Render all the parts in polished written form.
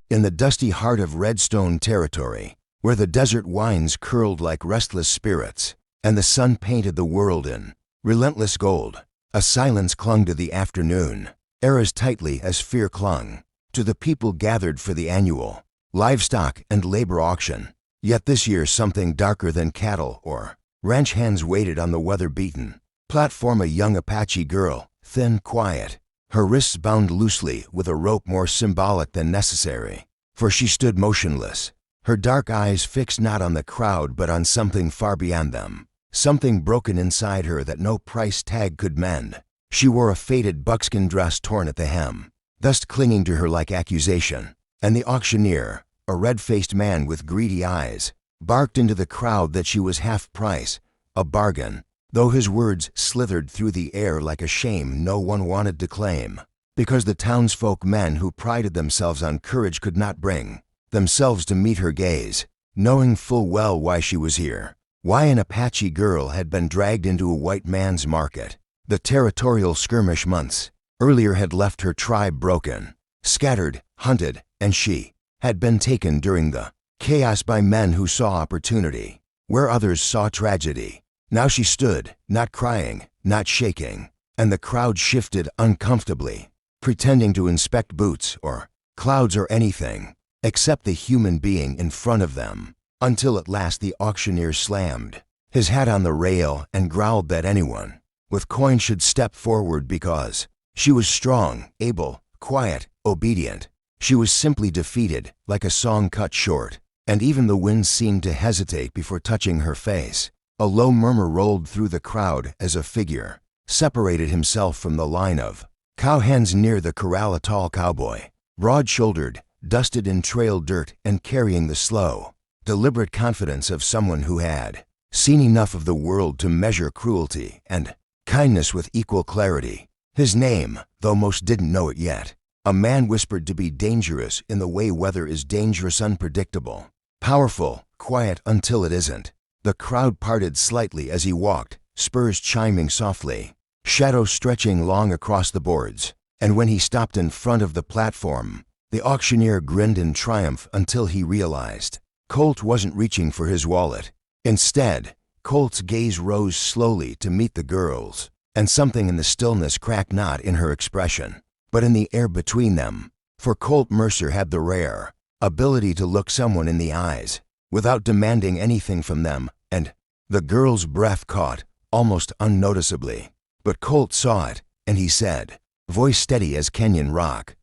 in the dusty heart of Redstone territory, where the desert winds curled like restless spirits, and the sun painted the world in relentless gold, a silence clung to the afternoon, air as tightly as fear clung to the people gathered for the annual livestock and labor auction. Yet this year something darker than cattle or ranch hands waited on the weather-beaten platform. A young Apache girl, thin, quiet, her wrists bound loosely with a rope more symbolic than necessary, for she stood motionless, her dark eyes fixed not on the crowd but on something far beyond them, something broken inside her that no price tag could mend. She wore a faded buckskin dress torn at the hem, dust clinging to her like accusation, and the auctioneer, a red-faced man with greedy eyes, barked into the crowd that she was half price, a bargain, though his words slithered through the air like a shame no one wanted to claim, because the townsfolk, men who prided themselves on courage, could not bring themselves to meet her gaze, knowing full well why she was here, why an Apache girl had been dragged into a white man's market. The territorial skirmish months earlier had left her tribe broken, scattered, hunted, and she had been taken during the chaos by men who saw opportunity where others saw tragedy. Now she stood, not crying, not shaking, and the crowd shifted uncomfortably, pretending to inspect boots or clouds or anything except the human being in front of them, until at last the auctioneer slammed his hat on the rail and growled that anyone with coin should step forward because she was strong, able, quiet, obedient. She was simply defeated, like a song cut short, and even the wind seemed to hesitate before touching her face. A low murmur rolled through the crowd as a figure separated himself from the line of cowhands near the corral. A tall cowboy, broad-shouldered, dusted in trail dirt and carrying the slow, deliberate confidence of someone who had seen enough of the world to measure cruelty and kindness with equal clarity. His name, though most didn't know it yet, a man whispered to be dangerous in the way weather is dangerous, unpredictable, powerful, quiet until it isn't. The crowd parted slightly as he walked, spurs chiming softly, shadows stretching long across the boards, and when he stopped in front of the platform, the auctioneer grinned in triumph until he realized Colt wasn't reaching for his wallet. Instead, Colt's gaze rose slowly to meet the girl's, and something in the stillness cracked not in her expression, but in the air between them, for Colt Mercer had the rare ability to look someone in the eyes without demanding anything from them, and the girl's breath caught, almost unnoticeably. But Colt saw it, and he said, voice steady as Kenyan rock,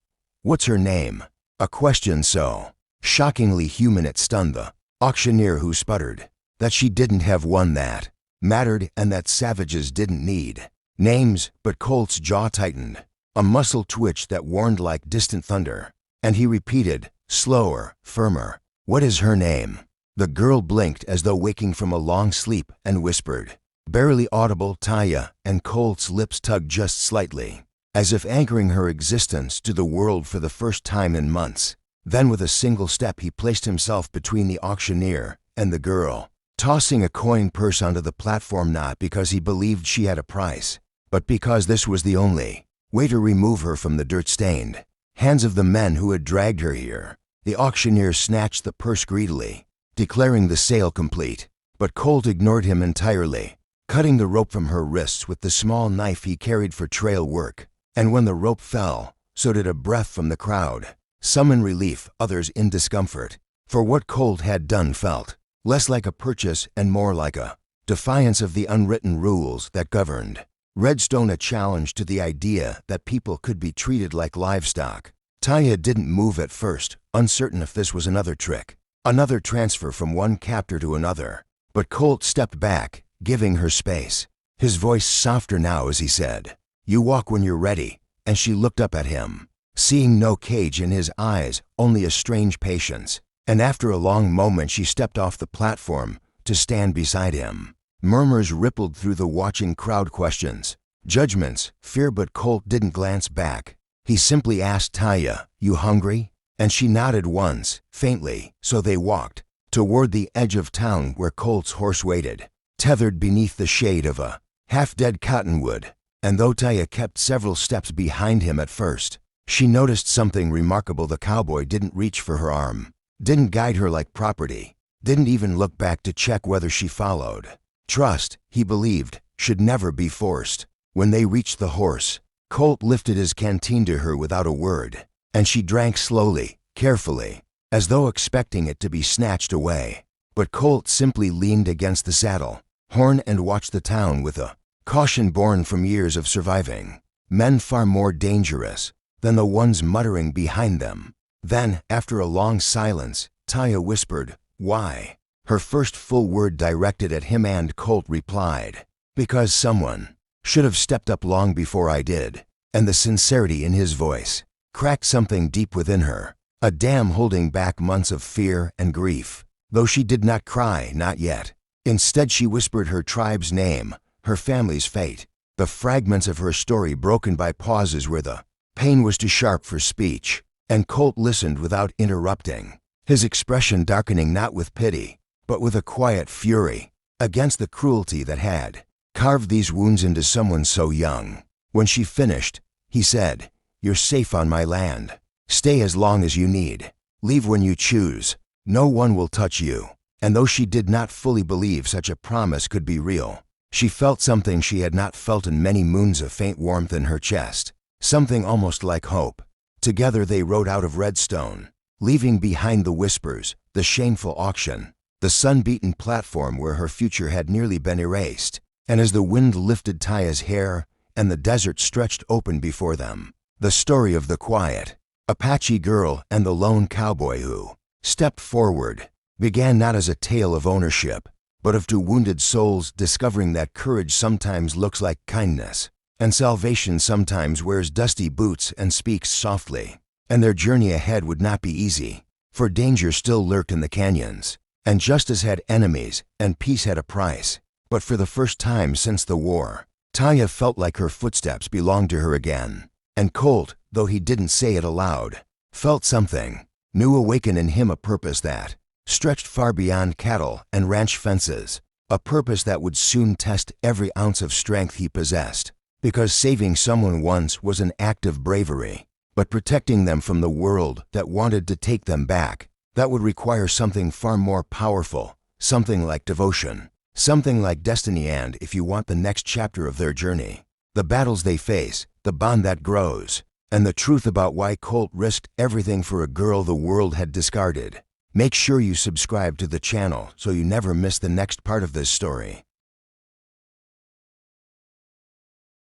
"What's her name?" A question so shockingly human it stunned the auctioneer, who sputtered that she didn't have one that mattered and that savages didn't need names. But Colt's jaw tightened, a muscle twitched that warned like distant thunder, and he repeated, slower, firmer, "What is her name?" The girl blinked as though waking from a long sleep and whispered, barely audible, "Taya," and Colt's lips tugged just slightly, as if anchoring her existence to the world for the first time in months. Then with a single step he placed himself between the auctioneer and the girl, tossing a coin purse onto the platform, not because he believed she had a price, but because this was the only way to remove her from the dirt-stained hands of the men who had dragged her here. The auctioneer snatched the purse greedily, declaring the sale complete, but Colt ignored him entirely, cutting the rope from her wrists with the small knife he carried for trail work. And when the rope fell, so did a breath from the crowd, some in relief, others in discomfort, for what Colt had done felt less like a purchase and more like a defiance of the unwritten rules that governed Redstone, a challenge to the idea that people could be treated like livestock. Taya didn't move at first, uncertain if this was another trick, another transfer from one captor to another. But Colt stepped back, giving her space, his voice softer now as he said, "You walk when you're ready." And she looked up at him, seeing no cage in his eyes, only a strange patience. And after a long moment she stepped off the platform to stand beside him. Murmurs rippled through the watching crowd, questions, judgments, fear, but Colt didn't glance back. He simply asked Taya, "You hungry?" And she nodded once, faintly, so they walked toward the edge of town where Colt's horse waited, tethered beneath the shade of a half-dead cottonwood. And though Taya kept several steps behind him at first, She noticed something remarkable. The cowboy didn't reach for her arm, didn't guide her like property, didn't even look back to check whether she followed. Trust, he believed, should never be forced. When they reached the horse, Colt lifted his canteen to her without a word, and she drank slowly, carefully, as though expecting it to be snatched away. But Colt simply leaned against the saddle horn and watched the town with a caution born from years of surviving men far more dangerous than the ones muttering behind them. Then, after a long silence, Taya whispered, "Why?" Her first full word directed at him, and Colt replied, "Because someone should have stepped up long before I did." And the sincerity in his voice cracked something deep within her, a dam holding back months of fear and grief. Though she did not cry, not yet. Instead, she whispered her tribe's name, her family's fate, the fragments of her story broken by pauses where the pain was too sharp for speech. And Colt listened without interrupting, his expression darkening not with pity, but with a quiet fury against the cruelty that had carved these wounds into someone so young. When she finished, he said, "You're safe on my land. Stay as long as you need. Leave when you choose. No one will touch you." And though she did not fully believe such a promise could be real, she felt something she had not felt in many moons, a faint warmth in her chest, something almost like hope. Together they rode out of Redstone, leaving behind the whispers, the shameful auction, the sun-beaten platform where her future had nearly been erased. And as the wind lifted Taya's hair and the desert stretched open before them, the story of the quiet Apache girl and the lone cowboy who stepped forward began not as a tale of ownership, but of two wounded souls discovering that courage sometimes looks like kindness, and salvation sometimes wears dusty boots and speaks softly. And their journey ahead would not be easy, for danger still lurked in the canyons, and justice had enemies, and peace had a price. But for the first time since the war, Taya felt like her footsteps belonged to her again. And Colt, though he didn't say it aloud, felt something new awaken in him, a purpose that stretched far beyond cattle and ranch fences, a purpose that would soon test every ounce of strength he possessed. Because saving someone once was an act of bravery, but protecting them from the world that wanted to take them back, that would require something far more powerful, something like devotion, something like destiny. And if you want the next chapter of their journey, the battles they face, the bond that grows, and the truth about why Colt risked everything for a girl the world had discarded, make sure you subscribe to the channel so you never miss the next part of this story.